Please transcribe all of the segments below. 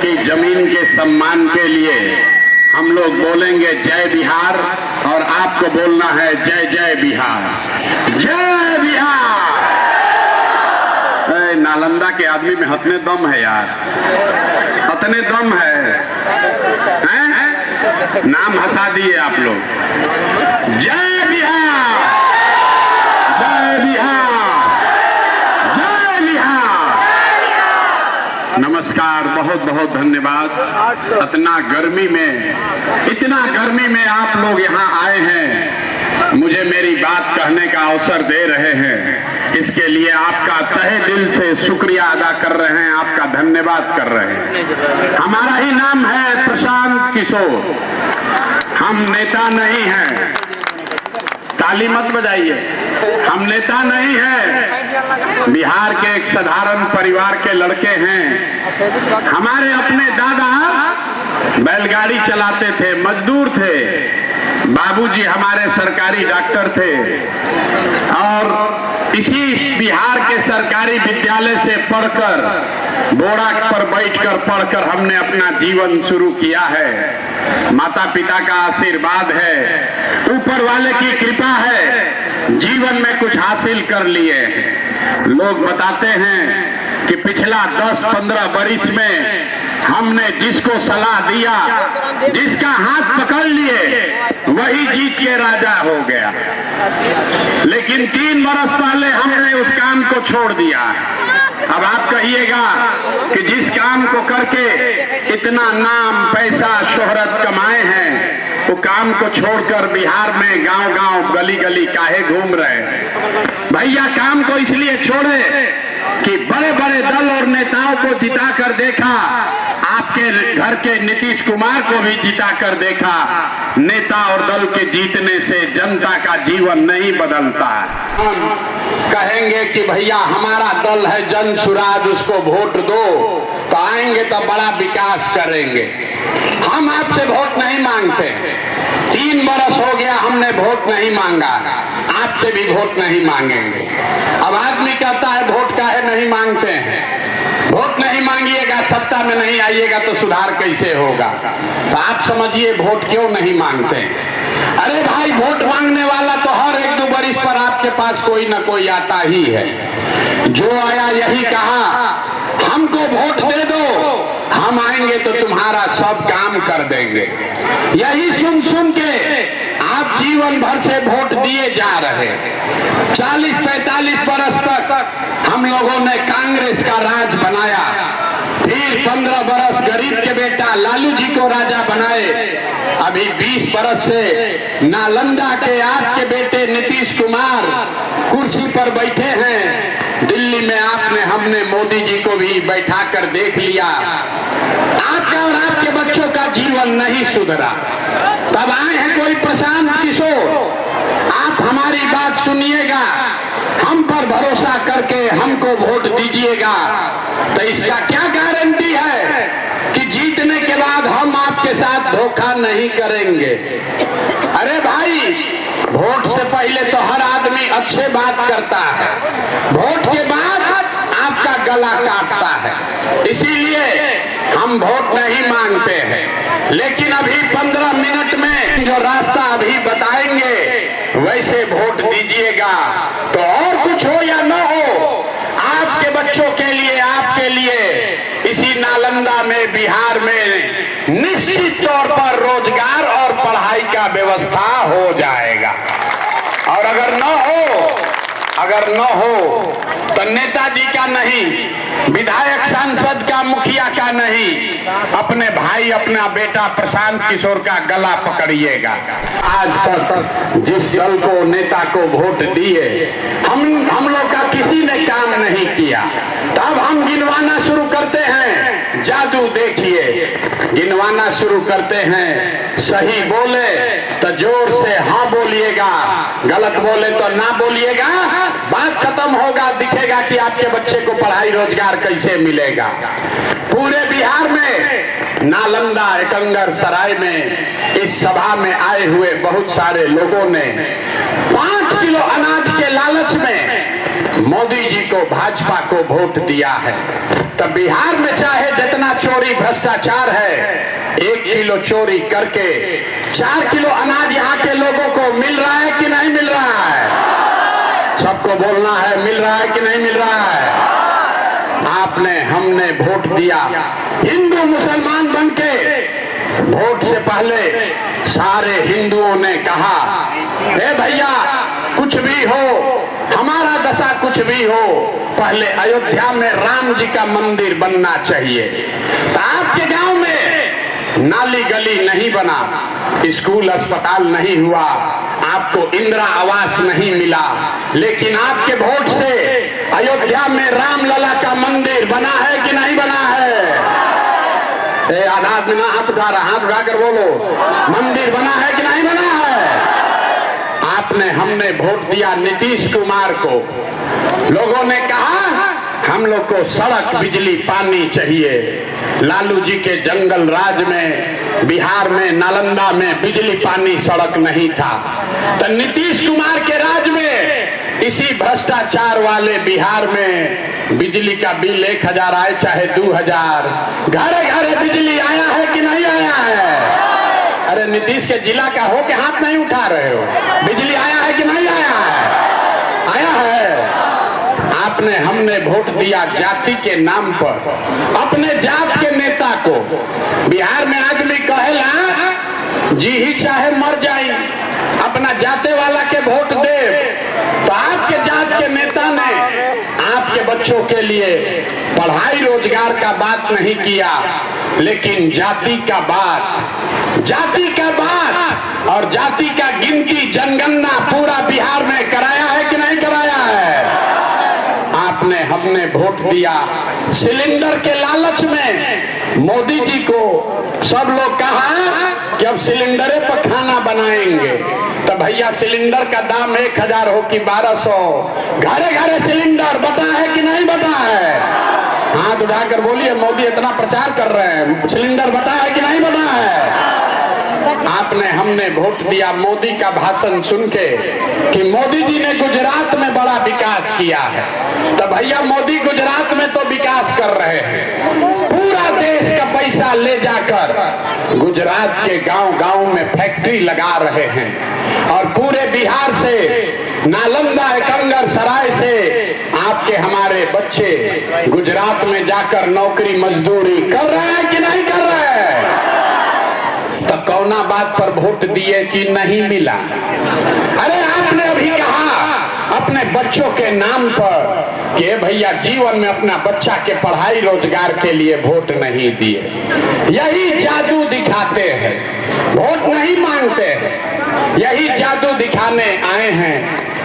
की जमीन के सम्मान के लिए हम लोग बोलेंगे जय बिहार, और आपको बोलना है जय जय बिहार, जय बिहार। नालंदा के आदमी में हतने दम है यार, हतने दम है, हैं? नाम हंसा दिए आप लोग। जय बिहार, जय बिहार, जय बिहार। नमस्कार, बहुत बहुत धन्यवाद। इतना गर्मी में आप लोग यहाँ आए हैं, मुझे मेरी बात कहने का अवसर दे रहे हैं, इसके लिए आपका तहे दिल से शुक्रिया अदा कर रहे हैं, आपका धन्यवाद कर रहे हैं। हमारा ही नाम है प्रशांत किशोर, हम नेता नहीं हैं, ताली मत बजाइए, हम नेता नहीं हैं, बिहार के एक साधारण परिवार के लड़के हैं। हमारे अपने दादा बैलगाड़ी चलाते थे, मजदूर थे, बाबूजी हमारे सरकारी डॉक्टर थे, और इसी बिहार के सरकारी विद्यालय से पढ़कर, बोरा पर बैठकर पढ़कर हमने अपना जीवन शुरू किया है। माता पिता का आशीर्वाद है, ऊपर वाले की कृपा है, जीवन में कुछ हासिल कर लिए। लोग बताते हैं कि पिछला 10-15 वर्ष में हमने जिसको सलाह दिया, जिसका हाथ पकड़ लिए, वही जीत के राजा हो गया। लेकिन 3 बरस पहले हमने उस काम को छोड़ दिया। अब आप कहिएगा कि जिस काम को करके इतना नाम, पैसा, शोहरत कमाए हैं, वो काम को छोड़कर बिहार में गांव-गांव, गली-गली काहे घूम रहे हैं? भैया, काम को इसलिए छोड़े कि बड़े-बड़े दल और नेताओं को जिताकर देखा, आपके घर के नीतीश कुमार को भी जिताकर देखा। नेता और दल के जीतने से जनता का जीवन नहीं बदलता। हम कहेंगे कि भैया हमारा दल है जन सुराज, उसको वोट दो, तो आएंगे तो बड़ा विकास करेंगे। हम आपसे वोट नहीं मांगते, 3 बरस हो गया हमने वोट नहीं मांगा, आपसे भी वोट नहीं मांगेंगे। अब आदमी कहता है वोट काहे नहीं मांगते हैं? वोट नहीं मांगिएगा, सत्ता में नहीं आइएगा तो सुधार कैसे होगा? तो आप समझिए वोट क्यों नहीं मांगते। अरे भाई, वोट मांगने वाला तो हर 1-2 बरिस पर आपके पास कोई ना कोई आता ही है। जो आया यही कहा हमको वोट दे दो, हम आएंगे तो तुम्हारा सब काम कर देंगे। यही सुन सुन के आप जीवन भर से वोट दिए जा रहे। 40-45 बरस तक हम लोगों ने कांग्रेस का राज बनाया, फिर 15 बरस गरीब के बेटा लालू जी को राजा बनाए, अभी 20 बरस से नालंदा के आपके बेटे नीतीश कुमार कुर्सी पर बैठे हैं। दिल्ली में हमने मोदी जी को भी बैठा कर देख लिया, आपका और आपके बच्चों का जीवन नहीं सुधरा। तब आए हैं कोई प्रशांत किशोर, आप हमारी बात सुनिएगा, हम पर भरोसा करके हमको वोट दीजिएगा। तो इसका क्या गारंटी है कि जीतने के बाद हम आपके साथ धोखा नहीं करेंगे? अरे भाई, वोट से पहले तो हर आदमी अच्छे बात करता है, वोट के बाद आपका गला काटता है। इसीलिए हम वोट नहीं मांगते हैं, लेकिन अभी 15 मिनट में जो रास्ता अभी बताएंगे वैसे वोट दीजिएगा। तो और कुछ हो या न हो, आपके बच्चों के लिए, आपके लिए इसी नालंदा में, बिहार में निश्चित तौर पर रोजगार और पढ़ाई का व्यवस्था हो जाएगा। और अगर न हो तो नेताजी का नहीं, विधायक सांसद का, मुखिया का नहीं, अपने भाई, अपना बेटा प्रशांत किशोर का गला पकड़िएगा। आज तक जिस दल को, नेता को वोट दिए, हम लोग का किसी ने काम नहीं किया। तब हम गिनवाना शुरू करते हैं, जादू देखिए, गिनवाना शुरू करते हैं। सही बोले तो जोर से हाँ बोलिएगा, गलत बोले तो ना बोलिएगा, बात खत्म होगा। दिखेगा कि आपके बच्चे को पढ़ाई रोजगार कैसे मिलेगा। पूरे बिहार में, नालंदा, एकंगर सराय में, इस सभा में आए हुए बहुत सारे लोगों ने 5 किलो अनाज के लालच में मोदी जी को, भाजपा को वोट दिया है, तब बिहार में चाहे जितना चोरी भ्रष्टाचार है, 1 किलो चोरी करके 4 किलो अनाज यहाँ के लोगों को मिल रहा है कि नहीं मिल रहा है? सबको बोलना है, मिल रहा है कि नहीं मिल रहा है? आपने, हमने वोट दिया हिंदू मुसलमान बनके। वोट से पहले सारे हिंदुओं ने कहा, ए भैया कुछ भी हो, हमारा दशा कुछ भी हो, पहले अयोध्या में राम जी का मंदिर बनना चाहिए। तो आपके गांव में नाली गली नहीं बना, स्कूल अस्पताल नहीं हुआ, आपको इंदिरा आवास नहीं मिला, लेकिन आपके वोट से अयोध्या में राम लला का मंदिर बना है कि नहीं बना है? आधा आदमी ना हाथ उठा रहा, हाथ उठाकर बोलो, मंदिर बना है कि नहीं बना है? आपने, हमने वोट दिया नीतीश कुमार को। लोगों ने कहा हम लोग को सड़क बिजली पानी चाहिए। लालू जी के जंगल राज में, बिहार में, नालंदा में बिजली पानी सड़क नहीं था, तो नीतीश कुमार के राज में इसी भ्रष्टाचार वाले बिहार में बिजली का बिल 1000 आए चाहे 2000, घरे घरे बिजली आया है कि नहीं आया है? अरे नीतीश के जिला का हो के हाथ नहीं उठा रहे हो, बिजली आया है कि नहीं आया है? आया है। आपने, हमने वोट दिया जाति के नाम पर, अपने जात के नेता को। बिहार में आदमी कहेला जी ही चाहे मर जाई, अपना जाते वाला के वोट दे। तो आपके जात के नेता ने आपके बच्चों के लिए पढ़ाई रोजगार का बात नहीं किया, लेकिन जाति का बात, जाति का बात और जाति का गिनती, जनगणना पूरा बिहार में कराया है कि नहीं कराया है? आपने, हमने वोट दिया सिलेंडर के लालच में। मोदी जी को सब लोग कहा कि अब सिलेंडरे पर खाना बनाएंगे, तो भैया सिलेंडर का दाम 1000 हो कि 1200, घरे घरे सिलेंडर बता है कि नहीं बता है? हाथ उठाकर बोलिए, मोदी इतना प्रचार कर रहे हैं, सिलेंडर बता है कि नहीं बता है? आपने, हमने वोट दिया मोदी का भाषण सुन के कि मोदी जी ने गुजरात में बड़ा विकास किया है। तो भैया मोदी गुजरात में तो विकास कर रहे हैं, पूरा देश का पैसा ले जाकर गुजरात के गांव गांव में फैक्ट्री लगा रहे हैं, और पूरे बिहार से, नालंदा, एकंगर सराय से आपके हमारे बच्चे गुजरात में जाकर नौकरी मजदूरी कर रहे हैं कि नहीं कर रहे हैं? तो कौना बात पर वोट दिए कि नहीं मिला? अरे आपने अभी कहा अपने बच्चों के नाम पर कि भैया जीवन में अपना बच्चा के पढ़ाई रोजगार के लिए वोट नहीं दिए। यही जादू दिखाते हैं, वोट नहीं मांगते हैं, यही जादू दिखाने आए हैं।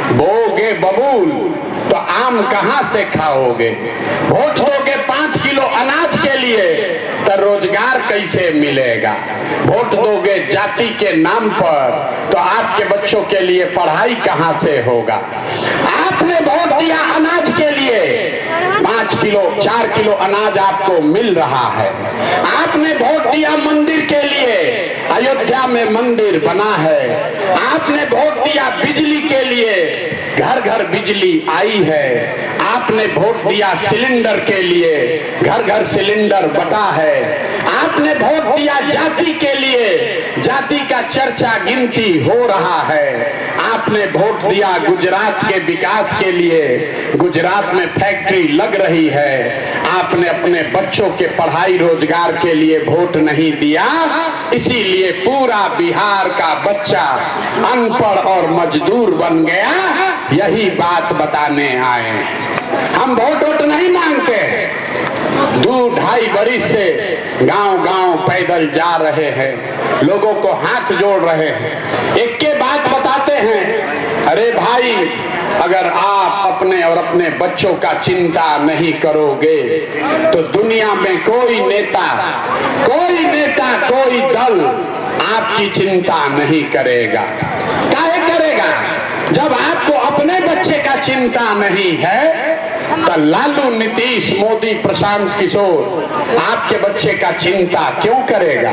बोगे बबूल तो आम कहां से खाओगे? वोट दोगे 5 किलो अनाज के लिए तो रोजगार कैसे मिलेगा? वोट दोगे जाति के नाम पर तो आपके बच्चों के लिए पढ़ाई कहां से होगा? आपने वोट दिया अनाज के लिए, 5 किलो 4 किलो अनाज आपको मिल रहा है। आपने वोट दिया मंदिर के लिए, अयोध्या में मंदिर बना है। आपने वोट दिया बिजली के लिए, घर घर बिजली आई है। आपने वोट दिया सिलेंडर के लिए, घर घर सिलेंडर बटा है। आपने वोट दिया जाति के लिए, जाति का चर्चा गिनती हो रहा है। आपने वोट दिया गुजरात के विकास के लिए, गुजरात में फैक्ट्री लग रही है। आपने अपने बच्चों के पढ़ाई रोजगार के लिए वोट नहीं दिया, इसीलिए पूरा बिहार का बच्चा अनपढ़ और मजदूर बन गया। यही बात बताने आए। हम वोट नहीं मांगते, 2-2.5 बरिस से गांव गांव पैदल जा रहे हैं, लोगों को हाथ जोड़ रहे हैं, एक के बात बताते हैं, अरे भाई अगर आप अपने और अपने बच्चों का चिंता नहीं करोगे तो दुनिया में कोई नेता, कोई दल आपकी चिंता नहीं करेगा। काहे करेगा? जब आपको अपने बच्चे का चिंता नहीं है तो लालू, नीतीश, मोदी, प्रशांत किशोर आपके बच्चे का चिंता क्यों करेगा?